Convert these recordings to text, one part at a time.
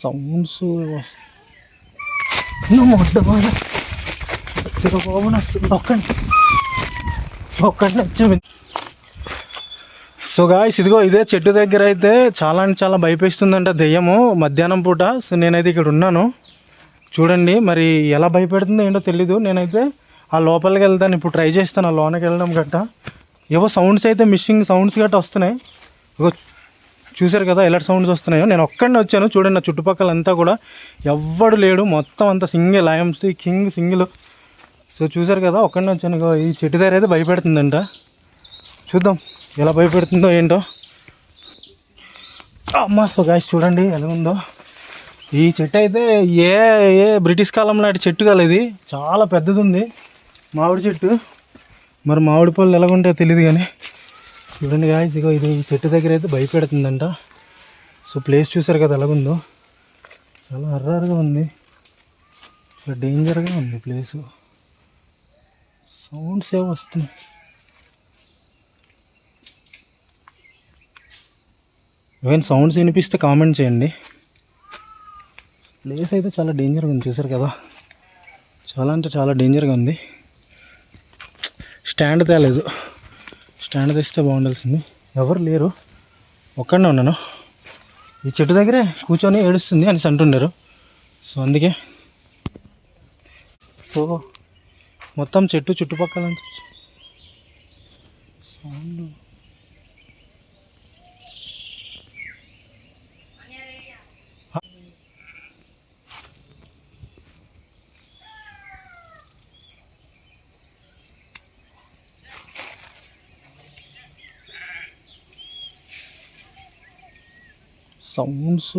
Sounds ఒక్కడిని. So guys ఇదిగో ఇదే చెట్టు దగ్గర అయితే చాలా అంటే చాలా భయపేస్తుందంట దెయ్యము మధ్యాహ్నం పూట. సో నేనైతే ఇక్కడ ఉన్నాను చూడండి, మరి ఎలా భయపెడుతుందో ఏంటో తెలీదు. నేనైతే ఆ లోపలికి వెళ్తాను, ఇప్పుడు ట్రై చేస్తాను ఆ లోనకి వెళ్ళడం గట్ట. ఏవో సౌండ్స్ అయితే మిస్సింగ్ సౌండ్స్ గట్ట వస్తున్నాయి. ఇగో చూసారు కదా ఎలాంటి సౌండ్స్ వస్తున్నాయో. నేను ఒక్కడిని వచ్చాను చూడండి, నా చుట్టుపక్కల అంతా కూడా ఎవ్వడు లేడు, మొత్తం అంతా single IMC king single. So చూసారు కదా ఒక్కడిని వచ్చాను. ఇగో ఈ చెట్టు దగ్గర అయితే భయపెడుతుందంట, చూద్దాం ఎలా భయపెడుతుందో ఏంటో. అమ్మ సో గాయ్స్ చూడండి ఎలా ఉందో ఈ చెట్టు అయితే. ఏ ఏ బ్రిటిష్ కాలం నాటి చెట్టు కాదు ఇది, చాలా పెద్దది ఉంది మామిడి చెట్టు. మరి మామిడి పళ్ళు ఎలాగుంటాయో తెలియదు కానీ చూడండి గాయ్స్ ఇగో ఇది ఈ చెట్టు దగ్గర అయితే భయపెడుతుందంట. సో ప్లేస్ చూసారు కదా ఎలాగుందో, చాలా అర్రర్గా ఉంది, చాలా డేంజర్గా ఉంది ప్లేసు. సౌండ్స్ ఏవో వస్తున్నాయి. ఏమైనా సౌండ్స్ వినిపిస్తే కామెంట్ చేయండి. ప్లేస్ అయితే చాలా డేంజర్గా ఉంది చూసారు కదా, చాలా అంటే చాలా డేంజర్గా ఉంది. స్టాండ్ తేలేదు, స్టాండ్ తెస్తే బాగుండాల్సింది. ఎవరు లేరు, ఒక్కడనే ఉన్నాను. ఈ చెట్టు దగ్గరే కూర్చొని ఏడుస్తుంది అని అంటున్నారు. సో అందుకే సో మొత్తం చెట్టు చుట్టుపక్కల సౌండ్ సౌండ్స్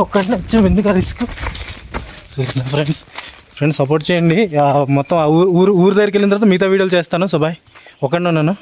ఒక్కడిని వచ్చాము, ఎందుకు రిస్క్. ఫ్రెండ్స్ సపోర్ట్ చేయండి. మొత్తం ఊరు దగ్గరికి వెళ్ళిన తర్వాత మిగతా వీడియోలు చేస్తాను. సో బాయ్, ఒక్కడిని ఉన్నాను.